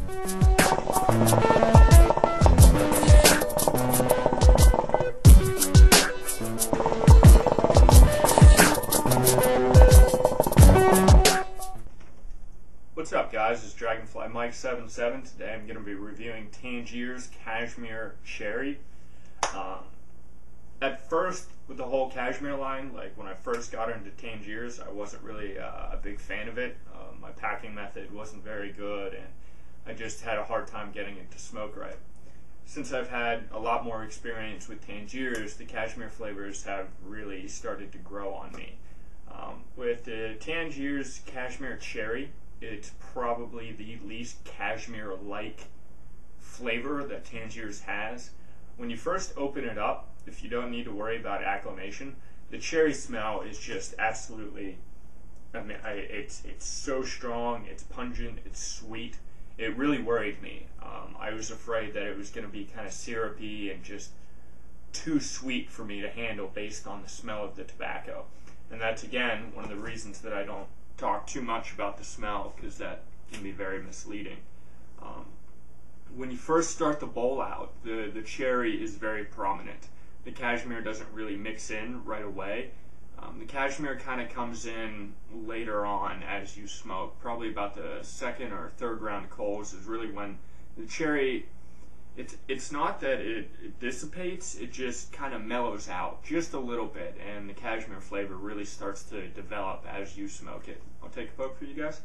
What's up, guys? It's Dragonfly Mike 77. Today I'm going to be reviewing Tangiers Kashmir Cherry. At first, with the whole Kashmir line, like when I first got into Tangiers, I wasn't really a big fan of it. My packing method wasn't very good, and I just had a hard time getting it to smoke right. Since I've had a lot more experience with Tangiers, the Kashmir flavors have really started to grow on me. With the Tangiers Kashmir Cherry, it's probably the least Kashmir-like flavor that Tangiers has. When you first open it up, if you don't need to worry about acclimation, the cherry smell is just absolutely, it's so strong, it's pungent, it's sweet. It really worried me. I was afraid that it was going to be kind of syrupy and just too sweet for me to handle based on the smell of the tobacco. And that's, again, one of the reasons that I don't talk too much about the smell, because that can be very misleading. When you first start the bowl out, the cherry is very prominent. The Kashmir doesn't really mix in right away. The Kashmir kind of comes in later on as you smoke. Probably about the second or third round of coals is really when the cherry, it's not that it dissipates, it just kind of mellows out just a little bit, and the Kashmir flavor really starts to develop as you smoke it. I'll take a poke for you guys.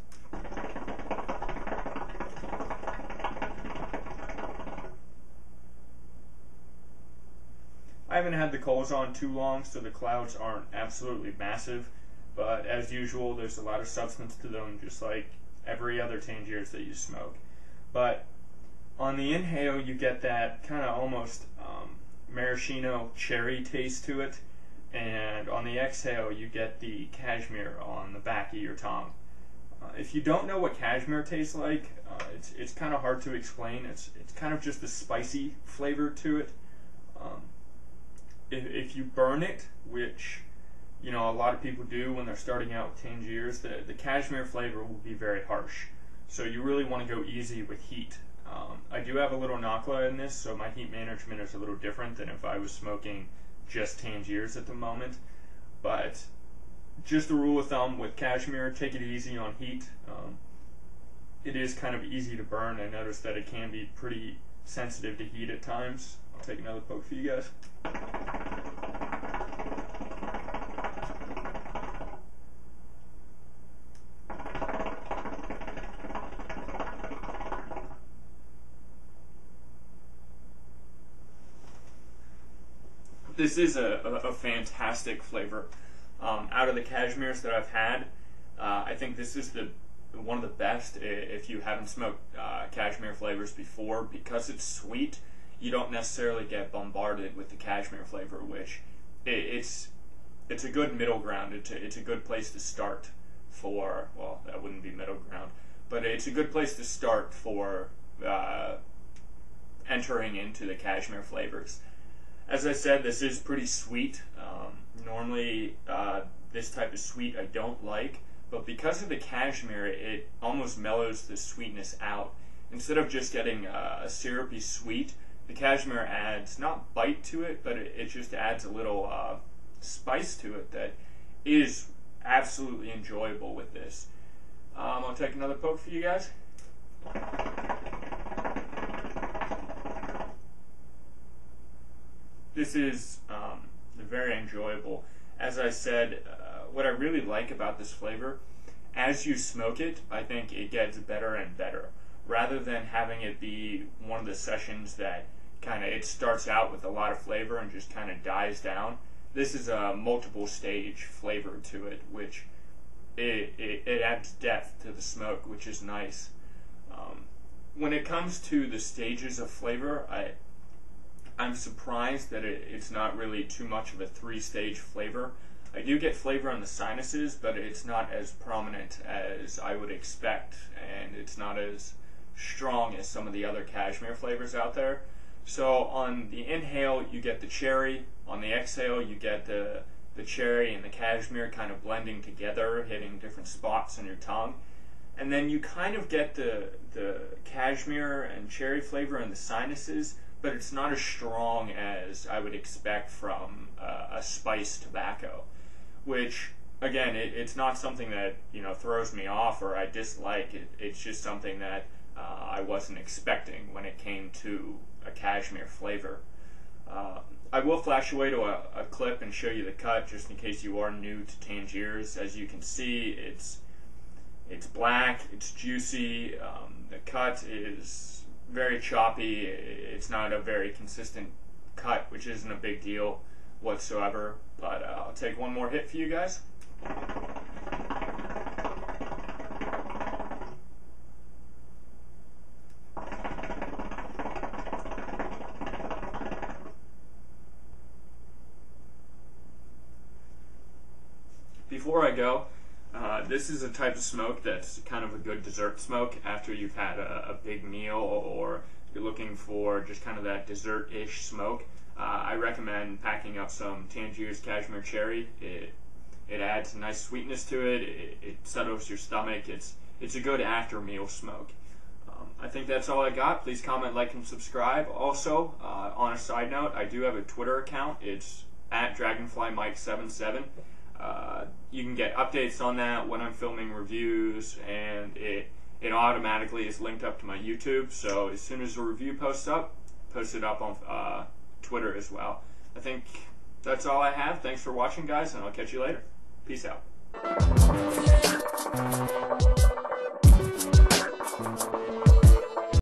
I haven't had the coals on too long, so the clouds aren't absolutely massive, but as usual, there's a lot of substance to them, just like every other Tangiers that you smoke. But on the inhale, you get that kind of almost maraschino cherry taste to it, and on the exhale, you get the Kashmir on the back of your tongue. If you don't know what Kashmir tastes like, it's kind of hard to explain. It's kind of just a spicy flavor to it. If you burn it, which a lot of people do when they're starting out with Tangiers, the Kashmir flavor will be very harsh. So you really want to go easy with heat. I do have a little Nakla in this, so my heat management is a little different than if I was smoking just Tangiers at the moment. But just a rule of thumb with Kashmir, take it easy on heat. It is kind of easy to burn. I noticed that it can be pretty sensitive to heat at times. I'll take another poke for you guys. This is a fantastic flavor. Out of the Kashmirs that I've had, I think this is one of the best. If you haven't smoked Kashmir flavors before, because it's sweet, you don't necessarily get bombarded with the Kashmir flavor, which it's a good middle ground. It's a good place to start for, well, that wouldn't be middle ground, but it's a good place to start for entering into the Kashmir flavors. As I said, this is pretty sweet. Normally, this type of sweet I don't like, but because of the Kashmir, it almost mellows the sweetness out. Instead of just getting a syrupy sweet, the Kashmir adds not bite to it, but it just adds a little spice to it that is absolutely enjoyable with this. I'll take another poke for you guys. This is very enjoyable. As I said, what I really like about this flavor, as you smoke it, I think it gets better and better. Rather than having it be one of the sessions that it starts out with a lot of flavor and just kind of dies down, this is a multiple stage flavor to it, which it adds depth to the smoke, which is nice. When it comes to the stages of flavor, I'm surprised that it's not really too much of a three-stage flavor. I do get flavor on the sinuses, but it's not as prominent as I would expect, and it's not as strong as some of the other Kashmir flavors out there. So on the inhale, you get the cherry. On the exhale, you get the cherry and the Kashmir kind of blending together, hitting different spots on your tongue. and then you kind of get the cashmere and cherry flavor in the sinuses, but it's not as strong as I would expect from a spiced tobacco, which, again, it's not something that, you know, throws me off or I dislike. It's just something that I wasn't expecting when it came to a cashmere flavor. I will flash away to a clip and show you the cut, just in case you are new to Tangiers. As you can see, it's black, it's juicy, the cut is very choppy, it's not a very consistent cut, which isn't a big deal whatsoever, but I'll take one more hit for you guys. Before I go, this is a type of smoke that's kind of a good dessert smoke after you've had a big meal or you're looking for just kind of that dessert-ish smoke. I recommend packing up some Tangiers Cashmere Cherry. It adds a nice sweetness to it. It settles your stomach. It's a good after-meal smoke. I think that's all I got. Please comment, like, and subscribe. Also, on a side note, I do have a Twitter account. It's at DragonflyMike77. You can get updates on that when I'm filming reviews, and it automatically is linked up to my YouTube, so as soon as a review posts up, post it up on Twitter as well. I think that's all I have. Thanks for watching, guys, and I'll catch you later. Peace out.